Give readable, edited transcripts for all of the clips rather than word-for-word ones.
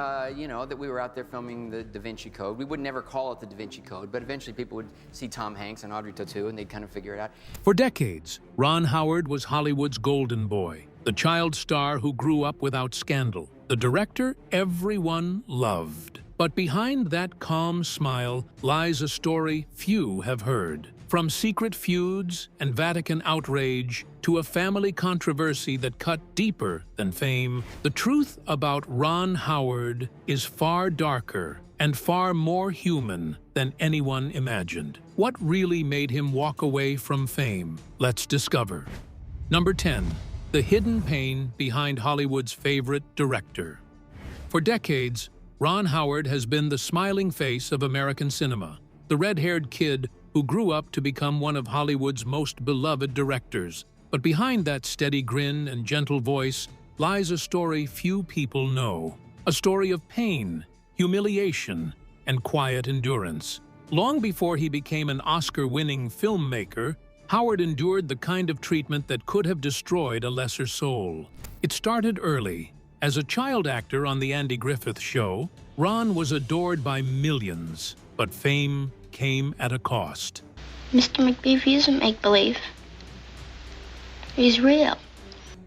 that we were out there filming the Da Vinci Code. We would never call it the Da Vinci Code, but eventually people would see Tom Hanks and Audrey Tautou, and they'd kind of figure it out. For decades, Ron Howard was Hollywood's golden boy, the child star who grew up without scandal, the director everyone loved. But behind that calm smile lies a story few have heard. From secret feuds and Vatican outrage to a family controversy that cut deeper than fame, the truth about Ron Howard is far darker and far more human than anyone imagined. What really made him walk away from fame? Let's discover. Number 10. The hidden pain behind Hollywood's favorite director. For decades, Ron Howard has been the smiling face of American cinema, the red-haired kid who grew up to become one of Hollywood's most beloved directors. But behind that steady grin and gentle voice lies a story few people know. A story of pain, humiliation, and quiet endurance. Long before he became an Oscar-winning filmmaker, Howard endured the kind of treatment that could have destroyed a lesser soul. It started early. As a child actor on The Andy Griffith Show, Ron was adored by millions, but fame came at a cost. Mr. McBeevy isn't make-believe. He's real.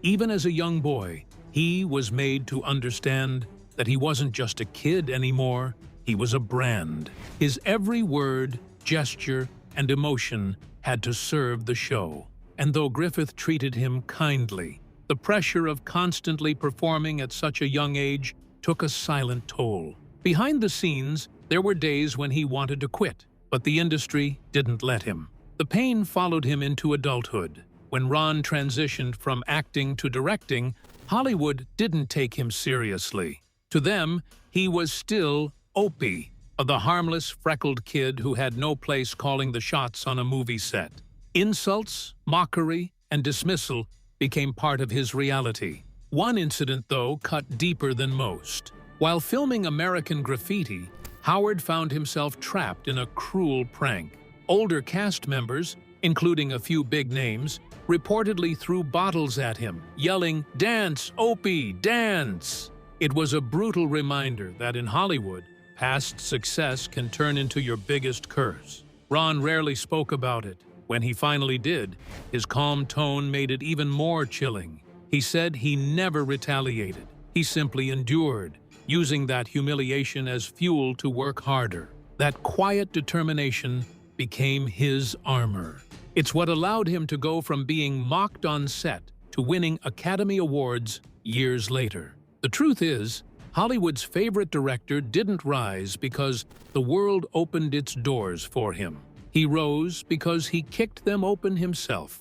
Even as a young boy, he was made to understand that he wasn't just a kid anymore, he was a brand. His every word, gesture, and emotion had to serve the show. And though Griffith treated him kindly, the pressure of constantly performing at such a young age took a silent toll. Behind the scenes, there were days when he wanted to quit, but the industry didn't let him. The pain followed him into adulthood. When Ron transitioned from acting to directing, Hollywood didn't take him seriously. To them, he was still Opie, the harmless, freckled kid who had no place calling the shots on a movie set. Insults, mockery, and dismissal became part of his reality. One incident, though, cut deeper than most. While filming American Graffiti, Howard found himself trapped in a cruel prank. Older cast members, including a few big names, reportedly threw bottles at him, yelling, "Dance, Opie, dance!" It was a brutal reminder that in Hollywood, past success can turn into your biggest curse. Ron rarely spoke about it. When he finally did, his calm tone made it even more chilling. He said he never retaliated. He simply endured, using that humiliation as fuel to work harder. That quiet determination became his armor. It's what allowed him to go from being mocked on set to winning Academy Awards years later. The truth is, Hollywood's favorite director didn't rise because the world opened its doors for him. He rose because he kicked them open himself.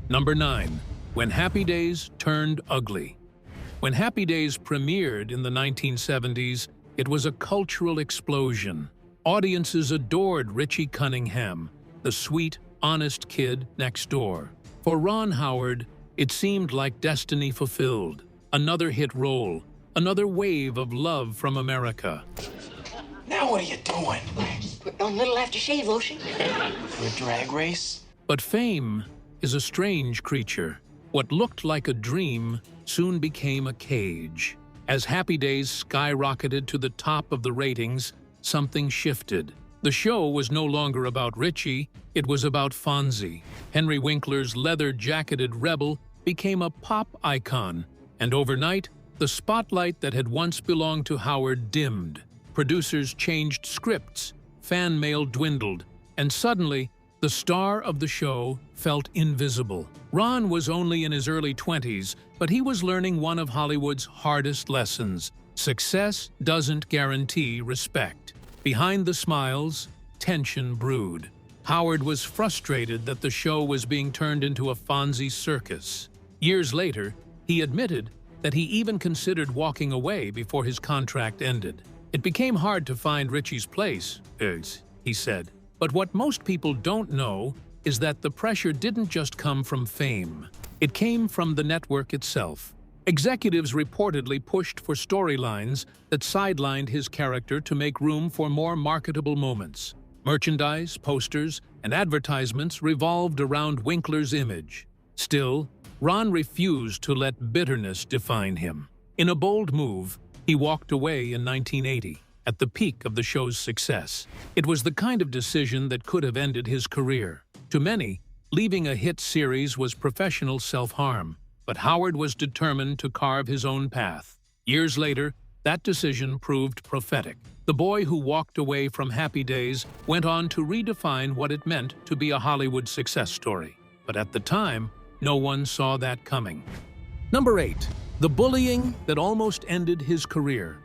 Number 9. When Happy Days Turned Ugly. When Happy Days premiered in the 1970s, it was a cultural explosion. Audiences adored Richie Cunningham, the sweet, honest kid next door. For Ron Howard, it seemed like destiny fulfilled. Another hit role, another wave of love from America. Now what are you doing? Putting on a little aftershave lotion. For a drag race? But fame is a strange creature. What looked like a dream soon became a cage. As Happy Days skyrocketed to the top of the ratings, something shifted. The show was no longer about Richie, it was about Fonzie. Henry Winkler's leather-jacketed rebel became a pop icon, and overnight, the spotlight that had once belonged to Howard dimmed. Producers changed scripts, fan mail dwindled, and suddenly, the star of the show felt invisible. Ron was only in his early 20s, but he was learning one of Hollywood's hardest lessons. Success doesn't guarantee respect. Behind the smiles, tension brewed. Howard was frustrated that the show was being turned into a Fonzie circus. Years later, he admitted that he even considered walking away before his contract ended. It became hard to find Richie's place, he said. But what most people don't know is that the pressure didn't just come from fame. It came from the network itself. Executives reportedly pushed for storylines that sidelined his character to make room for more marketable moments. Merchandise, posters, and advertisements revolved around Winkler's image. Still, Ron refused to let bitterness define him. In a bold move, He walked away in 1980, at the peak of the show's success. It was the kind of decision that could have ended his career. To many, leaving a hit series was professional self-harm, but Howard was determined to carve his own path. Years later, that decision proved prophetic. The boy who walked away from Happy Days went on to redefine what it meant to be a Hollywood success story. But at the time, no one saw that coming. Number 8. The bullying that almost ended his career.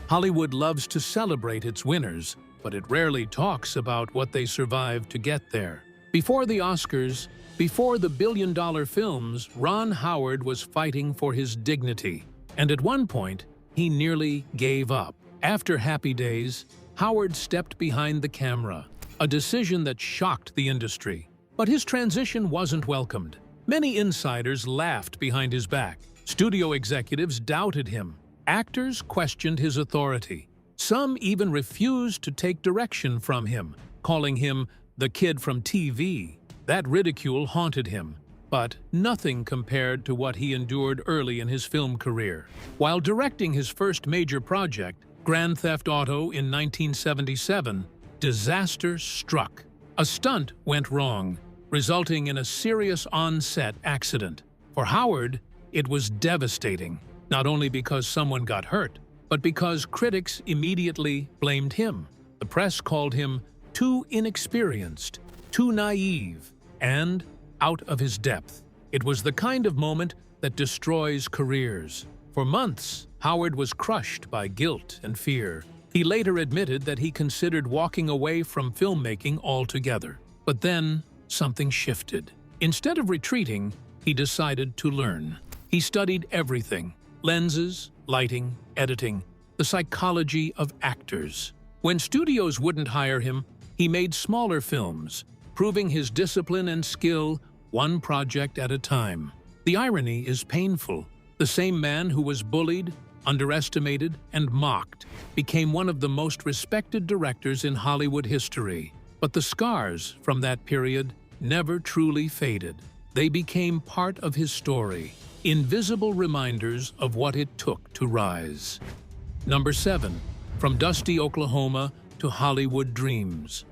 Hollywood loves to celebrate its winners, but it rarely talks about what they survived to get there. Before the Oscars, before the billion-dollar films, Ron Howard was fighting for his dignity. And at one point, he nearly gave up. After Happy Days, Howard stepped behind the camera, a decision that shocked the industry. But his transition wasn't welcomed. Many insiders laughed behind his back. Studio executives doubted him. Actors questioned his authority. Some even refused to take direction from him, calling him the kid from TV. That ridicule haunted him, but nothing compared to what he endured early in his film career. While directing his first major project, Grand Theft Auto in 1977, disaster struck. A stunt went wrong, resulting in a serious on-set accident. For Howard, it was devastating, not only because someone got hurt, but because critics immediately blamed him. The press called him too inexperienced, too naive, and out of his depth. It was the kind of moment that destroys careers. For months, Howard was crushed by guilt and fear. He later admitted that he considered walking away from filmmaking altogether. But then, something shifted. Instead of retreating, he decided to learn. He studied everything: lenses, lighting, editing, the psychology of actors. When studios wouldn't hire him, he made smaller films, proving his discipline and skill one project at a time. The irony is painful. The same man who was bullied, underestimated, and mocked became one of the most respected directors in Hollywood history. But the scars from that period never truly faded. They became part of his story, invisible reminders of what it took to rise. Number 7. From dusty Oklahoma to Hollywood dreams.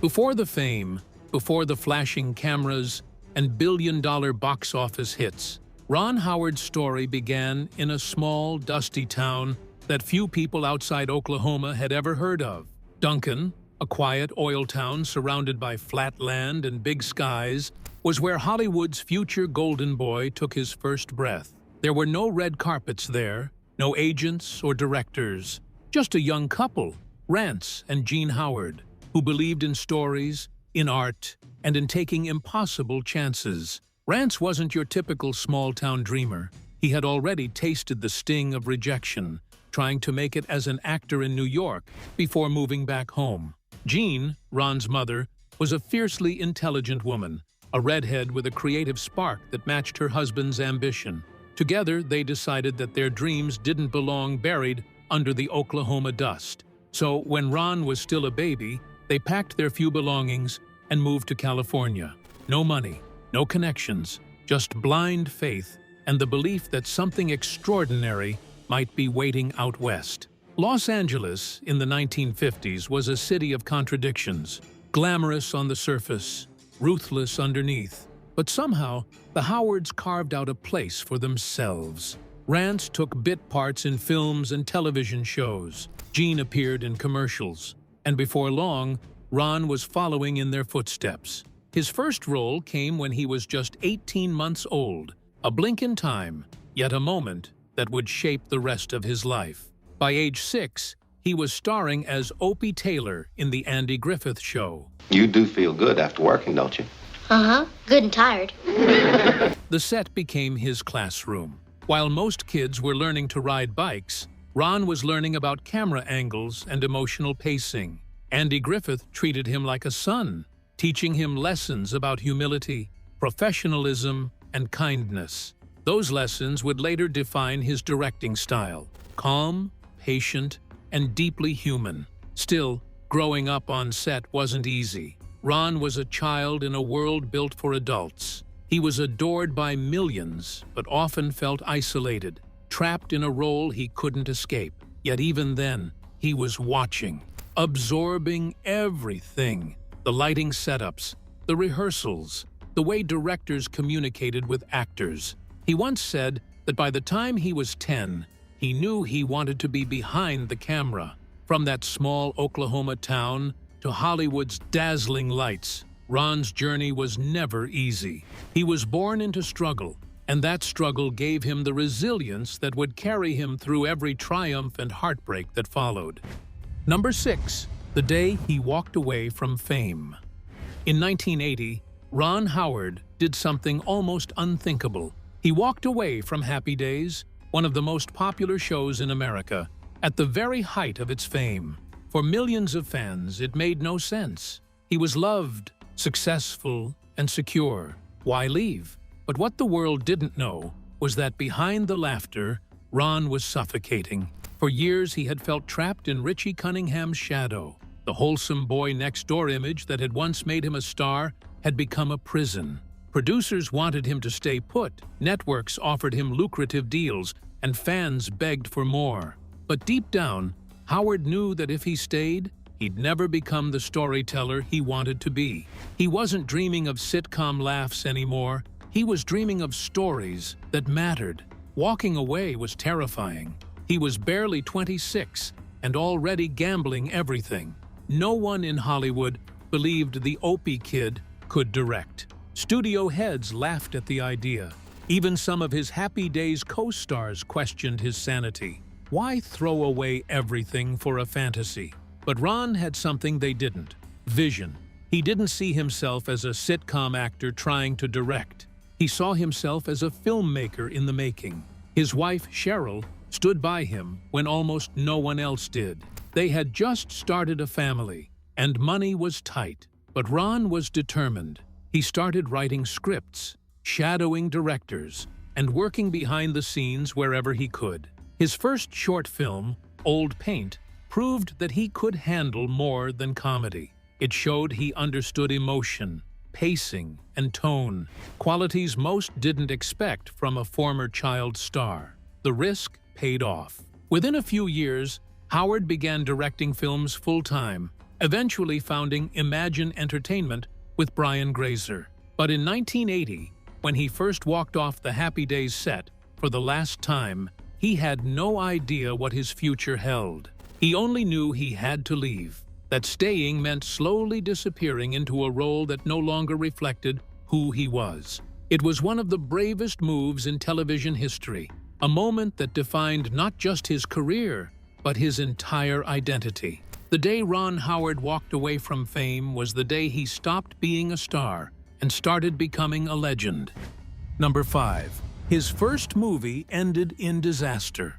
Before the fame, before the flashing cameras and billion-dollar box office hits, Ron Howard's story began in a small, dusty town that few people outside Oklahoma had ever heard of. Duncan, a quiet oil town surrounded by flat land and big skies, was where Hollywood's future golden boy took his first breath. There were no red carpets there, no agents or directors, just a young couple, Rance and Jean Howard, who believed in stories, in art, and in taking impossible chances. Rance wasn't your typical small-town dreamer. He had already tasted the sting of rejection, trying to make it as an actor in New York before moving back home. Jean, Ron's mother, was a fiercely intelligent woman, a redhead with a creative spark that matched her husband's ambition. Together, they decided that their dreams didn't belong buried under the Oklahoma dust. So when Ron was still a baby, they packed their few belongings and moved to California. No money, no connections, just blind faith and the belief that something extraordinary might be waiting out west. Los Angeles in the 1950s was a city of contradictions, glamorous on the surface, ruthless underneath. But somehow, the Howards carved out a place for themselves. Rance took bit parts in films and television shows. Jean appeared in commercials. And before long, Ron was following in their footsteps. His first role came when he was just 18 months old, a blink in time, yet a moment that would shape the rest of his life. By age 6, he was starring as Opie Taylor in The Andy Griffith Show. You do feel good after working, don't you? Uh-huh. Good and tired. The set became his classroom. While most kids were learning to ride bikes, Ron was learning about camera angles and emotional pacing. Andy Griffith treated him like a son, teaching him lessons about humility, professionalism, and kindness. Those lessons would later define his directing style: calm, patient, and deeply human. Still, growing up on set wasn't easy. Ron was a child in a world built for adults. He was adored by millions, but often felt isolated. trapped in a role he couldn't escape. Yet even then, he was watching, absorbing everything. The lighting setups, the rehearsals, the way directors communicated with actors. He once said that by the time he was 10, he knew he wanted to be behind the camera. From that small Oklahoma town to Hollywood's dazzling lights, Ron's journey was never easy. He was born into struggle, and that struggle gave him the resilience that would carry him through every triumph and heartbreak that followed. Number 6. The day he walked away from fame. In 1980, Ron Howard did something almost unthinkable. He walked away from Happy Days, one of the most popular shows in America, at the very height of its fame. For millions of fans, it made no sense. He was loved, successful, and secure. Why leave? But what the world didn't know was that behind the laughter, Ron was suffocating. For years, he had felt trapped in Richie Cunningham's shadow. The wholesome boy next door image that had once made him a star had become a prison. Producers wanted him to stay put, networks offered him lucrative deals, and fans begged for more. But deep down, Howard knew that if he stayed, he'd never become the storyteller he wanted to be. He wasn't dreaming of sitcom laughs anymore. He was dreaming of stories that mattered. Walking away was terrifying. He was barely 26 and already gambling everything. No one in Hollywood believed the Opie kid could direct. Studio heads laughed at the idea. Even some of his Happy Days co-stars questioned his sanity. Why throw away everything for a fantasy? But Ron had something they didn't: vision. He didn't see himself as a sitcom actor trying to direct. He saw himself as a filmmaker in the making. His wife, Cheryl, stood by him when almost no one else did. They had just started a family, and money was tight. But Ron was determined. He started writing scripts, shadowing directors, and working behind the scenes wherever he could. His first short film, Old Paint, proved that he could handle more than comedy. It showed he understood emotion, pacing, and tone, qualities most didn't expect from a former child star. The risk paid off. Within a few years, Howard began directing films full-time, eventually founding Imagine Entertainment with Brian Grazer. But in 1980, when he first walked off the Happy Days set for the last time, he had no idea what his future held. He only knew he had to leave, that staying meant slowly disappearing into a role that no longer reflected who he was. It was one of the bravest moves in television history, a moment that defined not just his career, but his entire identity. The day Ron Howard walked away from fame was the day he stopped being a star and started becoming a legend. Number 5. His first movie ended in disaster.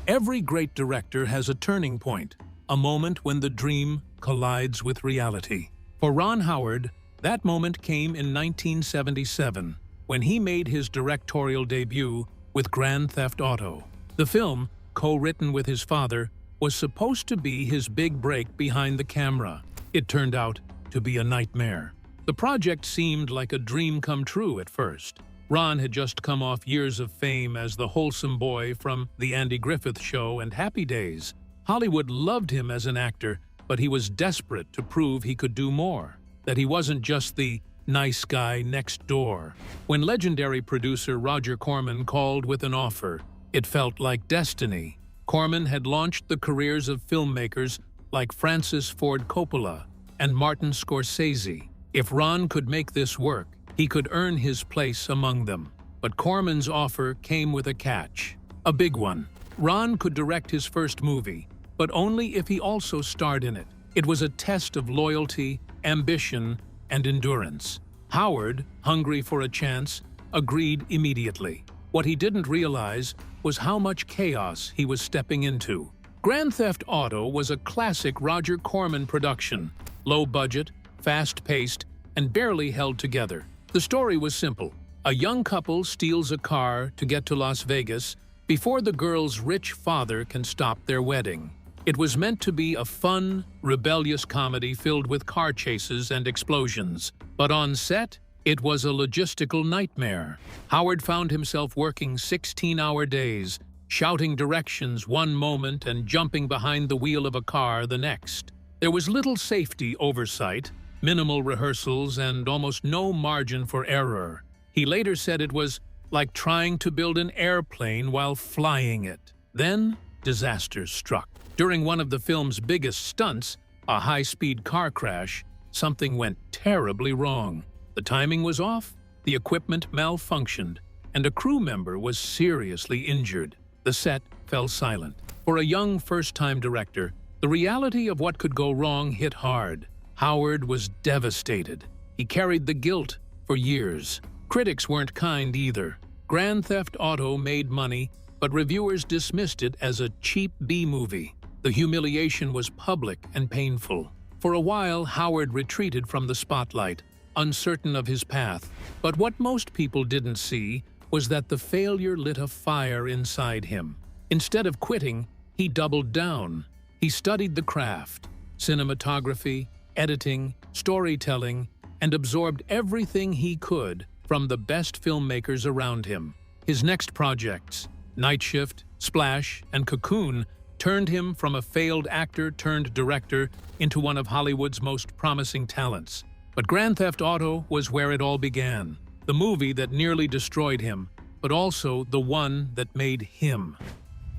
Every great director has a turning point, a moment when the dream collides with reality. For Ron Howard, that moment came in 1977, when he made his directorial debut with Grand Theft Auto. The film, co-written with his father, was supposed to be his big break behind the camera. It turned out to be a nightmare. The project seemed like a dream come true at first. Ron had just come off years of fame as the wholesome boy from The Andy Griffith Show and Happy Days. Hollywood loved him as an actor, but he was desperate to prove he could do more, that he wasn't just the nice guy next door. When legendary producer Roger Corman called with an offer, it felt like destiny. Corman had launched the careers of filmmakers like Francis Ford Coppola and Martin Scorsese. If Ron could make this work, he could earn his place among them. But Corman's offer came with a catch, a big one. Ron could direct his first movie, but only if he also starred in it. It was a test of loyalty, ambition, and endurance. Howard, hungry for a chance, agreed immediately. What he didn't realize was how much chaos he was stepping into. Grand Theft Auto was a classic Roger Corman production, low budget, fast-paced, and barely held together. The story was simple. A young couple steals a car to get to Las Vegas before the girl's rich father can stop their wedding. It was meant to be a fun, rebellious comedy filled with car chases and explosions. But on set, it was a logistical nightmare. Howard found himself working 16-hour days, shouting directions one moment and jumping behind the wheel of a car the next. There was little safety oversight, minimal rehearsals, and almost no margin for error. He later said it was like trying to build an airplane while flying it. Then, disaster struck. During one of the film's biggest stunts, a high-speed car crash, something went terribly wrong. The timing was off, the equipment malfunctioned, and a crew member was seriously injured. The set fell silent. For a young first-time director, the reality of what could go wrong hit hard. Howard was devastated. He carried the guilt for years. Critics weren't kind either. Grand Theft Auto made money, but reviewers dismissed it as a cheap B-movie. The humiliation was public and painful. For a while, Howard retreated from the spotlight, uncertain of his path. But what most people didn't see was that the failure lit a fire inside him. Instead of quitting, he doubled down. He studied the craft, cinematography, editing, storytelling, and absorbed everything he could from the best filmmakers around him. His next projects, Night Shift, Splash, and Cocoon, turned him from a failed actor turned director into one of Hollywood's most promising talents. But Grand Theft Auto was where it all began. The movie that nearly destroyed him, but also the one that made him.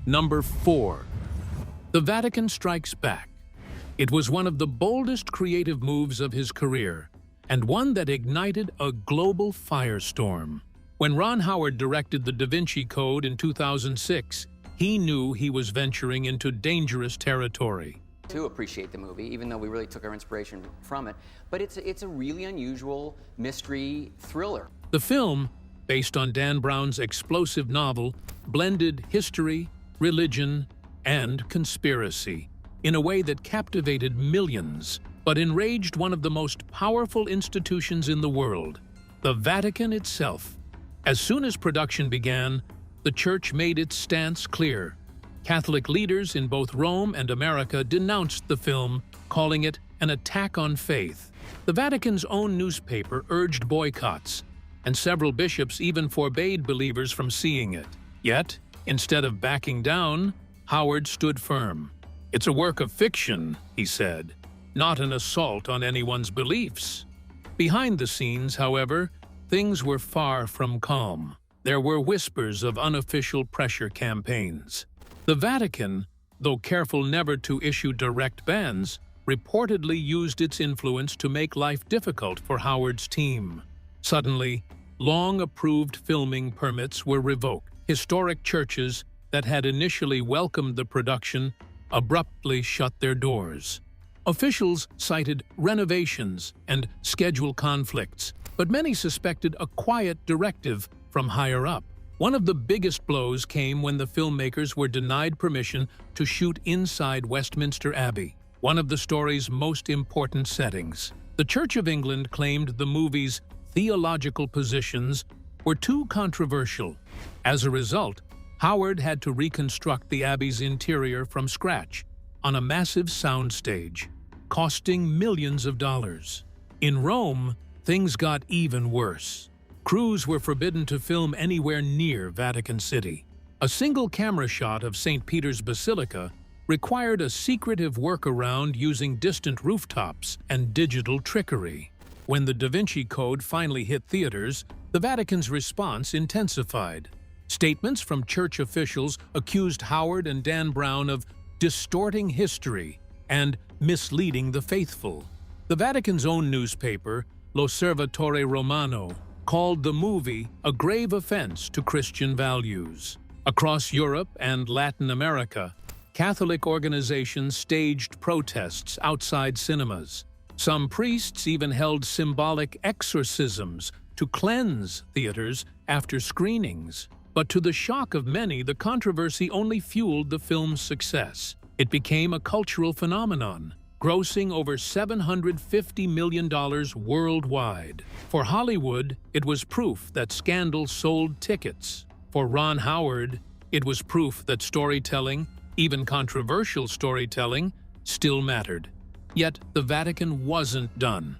Number 4. The Vatican Strikes Back. It was one of the boldest creative moves of his career, and one that ignited a global firestorm. When Ron Howard directed The Da Vinci Code in 2006, he knew he was venturing into dangerous territory. To appreciate the movie, even though we really took our inspiration from it, but it's a really unusual mystery thriller. The film, based on Dan Brown's explosive novel, blended history, religion, and conspiracy in a way that captivated millions, but enraged one of the most powerful institutions in the world, the Vatican itself. As soon as production began, the Church made its stance clear. Catholic leaders in both Rome and America denounced the film, calling it an attack on faith. The Vatican's own newspaper urged boycotts, and several bishops even forbade believers from seeing it. Yet, instead of backing down, Howard stood firm. "It's a work of fiction," he said, "not an assault on anyone's beliefs." Behind the scenes, however, things were far from calm. There were whispers of unofficial pressure campaigns. The Vatican, though careful never to issue direct bans, reportedly used its influence to make life difficult for Howard's team. Suddenly, long-approved filming permits were revoked. Historic churches that had initially welcomed the production abruptly shut their doors. Officials cited renovations and schedule conflicts, but many suspected a quiet directive from higher up. One of the biggest blows came when the filmmakers were denied permission to shoot inside Westminster Abbey, one of the story's most important settings. The Church of England claimed the movie's theological positions were too controversial. As a result, Howard had to reconstruct the Abbey's interior from scratch on a massive soundstage, costing millions of dollars. In Rome, things got even worse. Crews were forbidden to film anywhere near Vatican City. A single camera shot of St. Peter's Basilica required a secretive workaround using distant rooftops and digital trickery. When the Da Vinci Code finally hit theaters, the Vatican's response intensified. Statements from church officials accused Howard and Dan Brown of distorting history and misleading the faithful. The Vatican's own newspaper, L'Osservatore Romano, called the movie a grave offense to Christian values. Across Europe and Latin America, Catholic organizations staged protests outside cinemas. Some priests even held symbolic exorcisms to cleanse theaters after screenings. But to the shock of many, the controversy only fueled the film's success. It became a cultural phenomenon, grossing over $750 million worldwide. For Hollywood, it was proof that scandal sold tickets. For Ron Howard, it was proof that storytelling, even controversial storytelling, still mattered. Yet the Vatican wasn't done.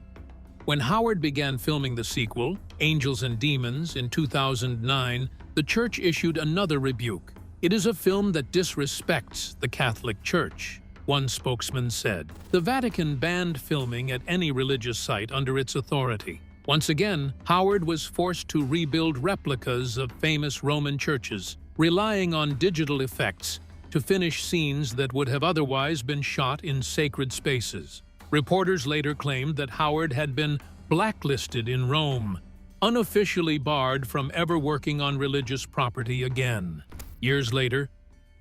When Howard began filming the sequel, Angels and Demons, in 2009, the church issued another rebuke. "It is a film that disrespects the Catholic Church," one spokesman said. The Vatican banned filming at any religious site under its authority. Once again, Howard was forced to rebuild replicas of famous Roman churches, relying on digital effects to finish scenes that would have otherwise been shot in sacred spaces. Reporters later claimed that Howard had been blacklisted in Rome, unofficially barred from ever working on religious property again. Years later,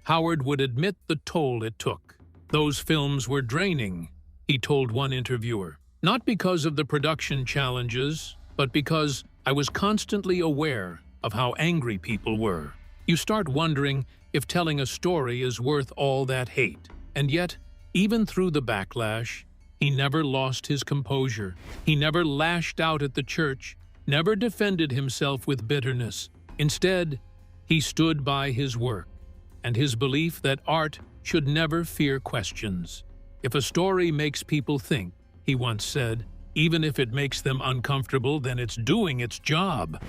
Howard would admit the toll it took. "Those films were draining," he told one interviewer. "Not because of the production challenges, but because I was constantly aware of how angry people were." You start wondering if telling a story is worth all that hate. And yet, even through the backlash, he never lost his composure. He never lashed out at the church, never defended himself with bitterness. Instead, he stood by his work and his belief that art should never fear questions. "If a story makes people think," he once said, "even if it makes them uncomfortable, then it's doing its job."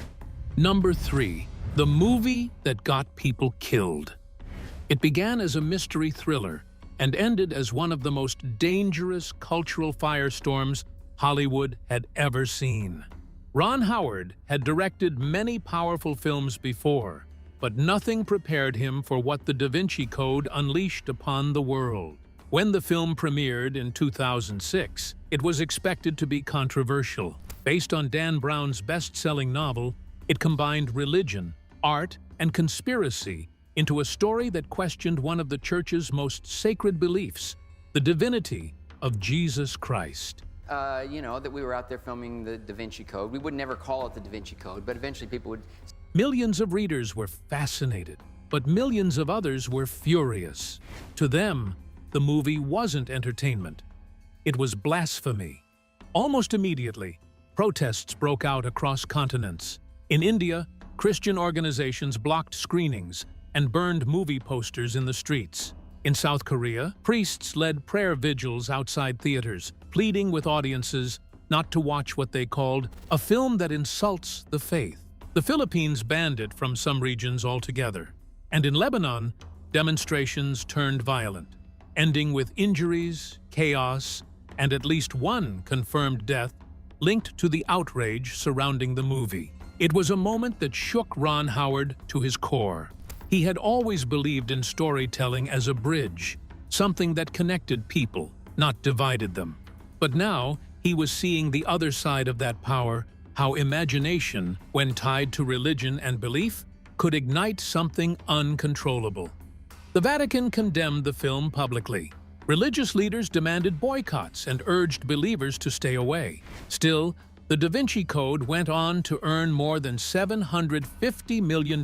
Number 3. The movie that got people killed. It began as a mystery thriller and ended as one of the most dangerous cultural firestorms Hollywood had ever seen. Ron Howard had directed many powerful films before, but nothing prepared him for what the Da Vinci Code unleashed upon the world. When the film premiered in 2006, it was expected to be controversial. Based on Dan Brown's best-selling novel, it combined religion, art, and conspiracy into a story that questioned one of the Church's most sacred beliefs, the divinity of Jesus Christ. That we were out there filming the Da Vinci Code. We would never call it the Da Vinci Code, but eventually people would... Millions of readers were fascinated, but millions of others were furious. To them, the movie wasn't entertainment. It was blasphemy. Almost immediately, protests broke out across continents. In India, Christian organizations blocked screenings and burned movie posters in the streets. In South Korea, priests led prayer vigils outside theaters, pleading with audiences not to watch what they called a film that insults the faith. The Philippines banned it from some regions altogether. And in Lebanon, demonstrations turned violent, ending with injuries, chaos, and at least one confirmed death linked to the outrage surrounding the movie. It was a moment that shook Ron Howard to his core. He had always believed in storytelling as a bridge, something that connected people, not divided them. But now, he was seeing the other side of that power, how imagination, when tied to religion and belief, could ignite something uncontrollable. The Vatican condemned the film publicly. Religious leaders demanded boycotts and urged believers to stay away. Still, the Da Vinci Code went on to earn more than $750 million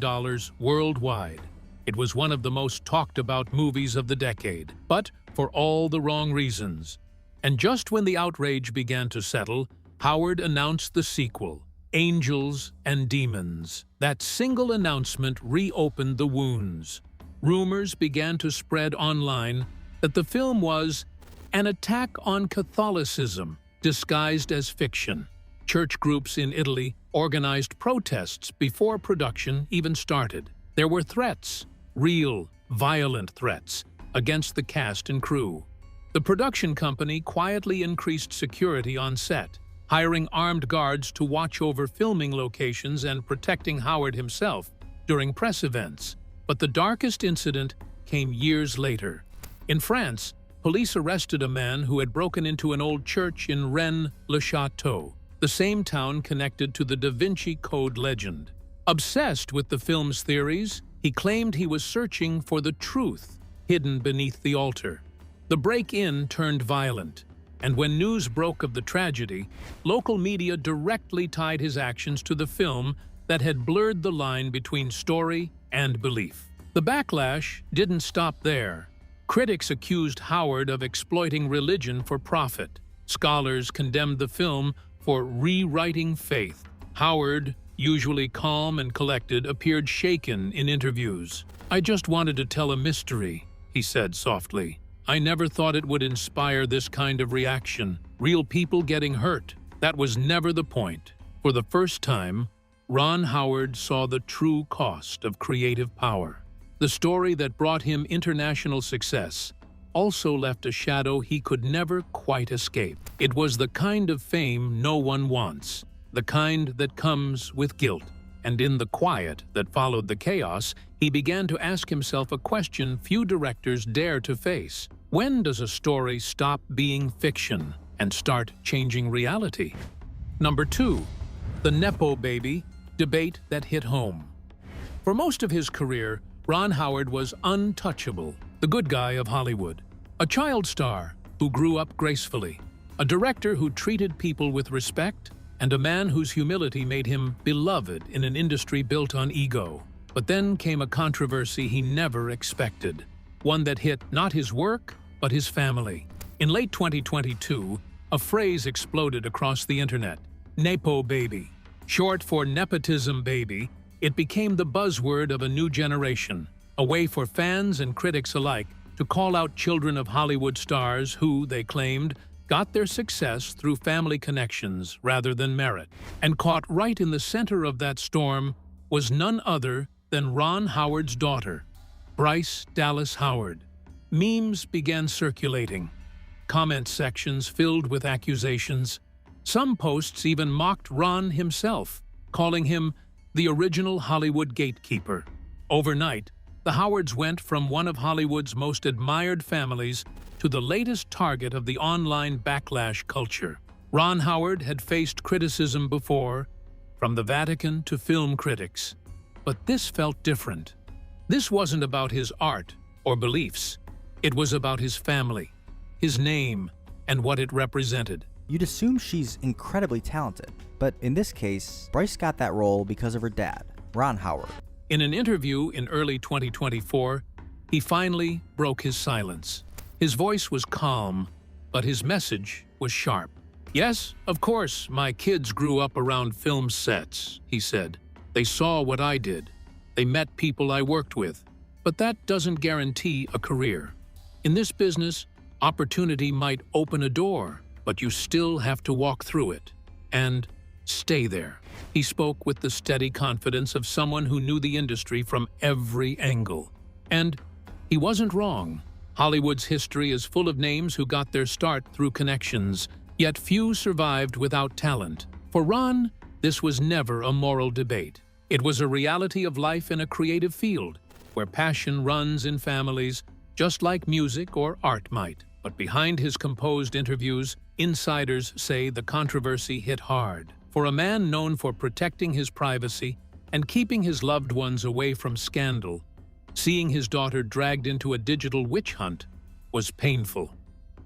worldwide. It was one of the most talked-about movies of the decade, but for all the wrong reasons. And just when the outrage began to settle, Howard announced the sequel, Angels and Demons. That single announcement reopened the wounds. Rumors began to spread online that the film was an attack on Catholicism disguised as fiction. Church groups in Italy organized protests before production even started. There were threats, real, violent threats, against the cast and crew. The production company quietly increased security on set, hiring armed guards to watch over filming locations and protecting Howard himself during press events. But the darkest incident came years later. In France, police arrested a man who had broken into an old church in Rennes-le-Château, the same town connected to the Da Vinci Code legend. Obsessed with the film's theories, he claimed he was searching for the truth hidden beneath the altar. The break-in turned violent, and when news broke of the tragedy, local media directly tied his actions to the film that had blurred the line between story and belief. The backlash didn't stop there. Critics accused Howard of exploiting religion for profit. Scholars condemned the film for rewriting faith. Howard, usually calm and collected, appeared shaken in interviews. "I just wanted to tell a mystery," he said softly. "I never thought it would inspire this kind of reaction. Real people getting hurt. That was never the point." For the first time, Ron Howard saw the true cost of creative power. The story that brought him international success also left a shadow he could never quite escape. It was the kind of fame no one wants, the kind that comes with guilt. And in the quiet that followed the chaos, he began to ask himself a question few directors dare to face. When does a story stop being fiction and start changing reality? Number 2. The Nepo baby debate that hit home. For most of his career, Ron Howard was untouchable, the good guy of Hollywood. A child star who grew up gracefully, a director who treated people with respect, and a man whose humility made him beloved in an industry built on ego. But then came a controversy he never expected, one that hit not his work, but his family. In late 2022, a phrase exploded across the internet: nepo baby. Short for nepotism baby, it became the buzzword of a new generation, a way for fans and critics alike to call out children of Hollywood stars who, they claimed, got their success through family connections rather than merit. And caught right in the center of that storm was none other than Ron Howard's daughter, Bryce Dallas Howard. Memes began circulating, comment sections filled with accusations. Some posts even mocked Ron himself, calling him the original Hollywood gatekeeper. Overnight, the Howards went from one of Hollywood's most admired families to the latest target of the online backlash culture. Ron Howard had faced criticism before, from the Vatican to film critics. But this felt different. This wasn't about his art or beliefs. It was about his family, his name, and what it represented. You'd assume she's incredibly talented, but in this case, Bryce got that role because of her dad, Ron Howard. In an interview in early 2024, he finally broke his silence. His voice was calm, but his message was sharp. "Yes, of course, my kids grew up around film sets," he said. "They saw what I did. They met people I worked with. But that doesn't guarantee a career. In this business, opportunity might open a door, but you still have to walk through it and stay there." He spoke with the steady confidence of someone who knew the industry from every angle. And he wasn't wrong. Hollywood's history is full of names who got their start through connections, yet few survived without talent. For Ron, this was never a moral debate. It was a reality of life in a creative field, where passion runs in families, just like music or art might. But behind his composed interviews, insiders say the controversy hit hard. For a man known for protecting his privacy and keeping his loved ones away from scandal, seeing his daughter dragged into a digital witch hunt was painful.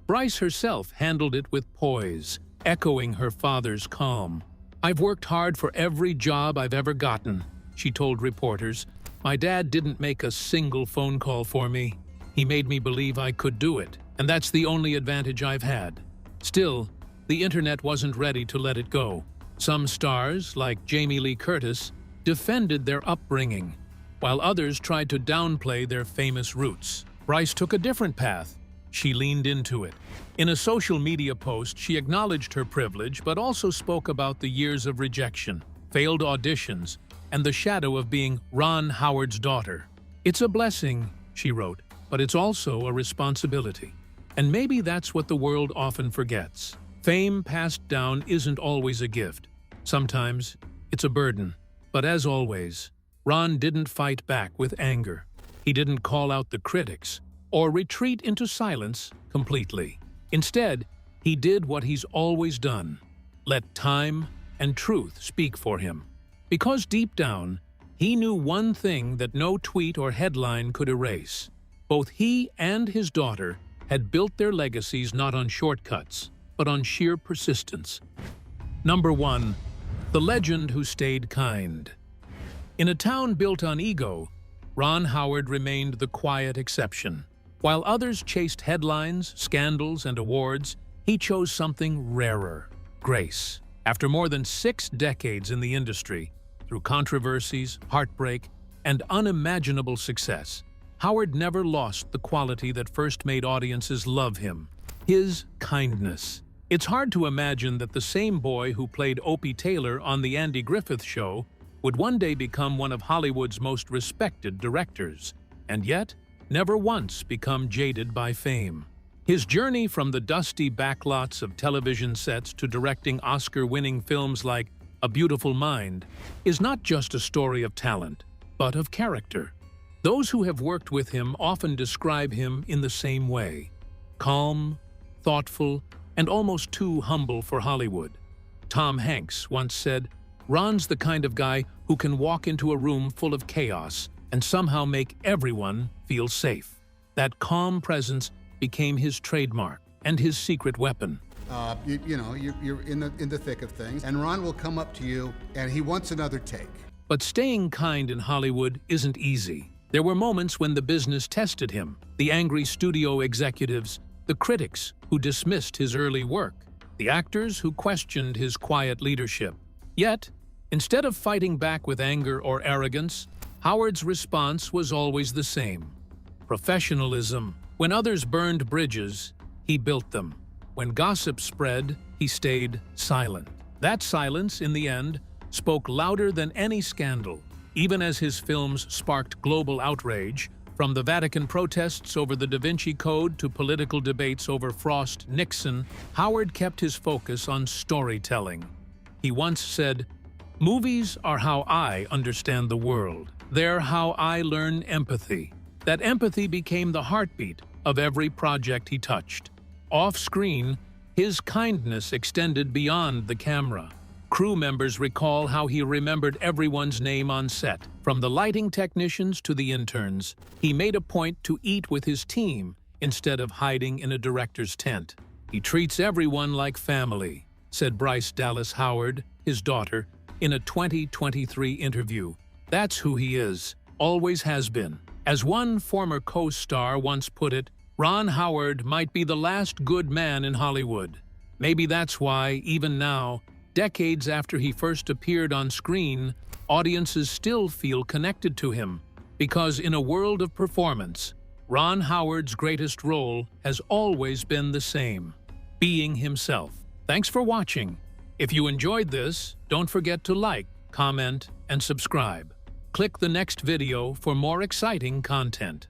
Bryce herself handled it with poise, echoing her father's calm. "I've worked hard for every job I've ever gotten," she told reporters. "My dad didn't make a single phone call for me. He made me believe I could do it, and that's the only advantage I've had." Still, the internet wasn't ready to let it go. Some stars, like Jamie Lee Curtis, defended their upbringing, while others tried to downplay their famous roots. Bryce took a different path. She leaned into it. In a social media post, she acknowledged her privilege, but also spoke about the years of rejection, failed auditions, and the shadow of being Ron Howard's daughter. "It's a blessing," she wrote, "but it's also a responsibility." And maybe that's what the world often forgets. Fame passed down isn't always a gift. Sometimes it's a burden. But as always, Ron didn't fight back with anger. He didn't call out the critics or retreat into silence completely. Instead, he did what he's always done: let time and truth speak for him. Because deep down, he knew one thing that no tweet or headline could erase. Both he and his daughter had built their legacies not on shortcuts, but on sheer persistence. Number 1. The legend who stayed kind. In a town built on ego, Ron Howard remained the quiet exception. While others chased headlines, scandals, and awards, he chose something rarer: grace. After more than 6 decades in the industry, through controversies, heartbreak, and unimaginable success, Howard never lost the quality that first made audiences love him: his kindness. It's hard to imagine that the same boy who played Opie Taylor on The Andy Griffith Show would one day become one of Hollywood's most respected directors. and yet never once become jaded by fame. His journey from the dusty backlots of television sets to directing Oscar-winning films like A Beautiful Mind is not just a story of talent, but of character. Those who have worked with him often describe him in the same way: calm, thoughtful, and almost too humble for Hollywood. Tom Hanks once said, "Ron's the kind of guy who can walk into a room full of chaos and somehow make everyone feel safe." That calm presence became his trademark and his secret weapon. You're in the thick of things, and Ron will come up to you, and he wants another take. But staying kind in Hollywood isn't easy. There were moments when the business tested him, the angry studio executives, the critics who dismissed his early work, the actors who questioned his quiet leadership. Yet, instead of fighting back with anger or arrogance, Howard's response was always the same: professionalism. When others burned bridges, he built them. When gossip spread, he stayed silent. That silence, in the end, spoke louder than any scandal. Even as his films sparked global outrage, from the Vatican protests over the Da Vinci Code to political debates over Frost-Nixon, Howard kept his focus on storytelling. He once said, "Movies are how I understand the world. They're how I learn empathy." That empathy became the heartbeat of every project he touched. Off-screen, his kindness extended beyond the camera. Crew members recall how he remembered everyone's name on set, from the lighting technicians to the interns. He made a point to eat with his team instead of hiding in a director's tent. "He treats everyone like family," said Bryce Dallas Howard, his daughter, in a 2023 interview. "That's who he is, always has been." As one former co-star once put it, Ron Howard might be the last good man in Hollywood. Maybe that's why, even now, decades after he first appeared on screen, audiences still feel connected to him. Because in a world of performance, Ron Howard's greatest role has always been the same: being himself. Thanks for watching. If you enjoyed this, don't forget to like, comment, and subscribe. Click the next video for more exciting content.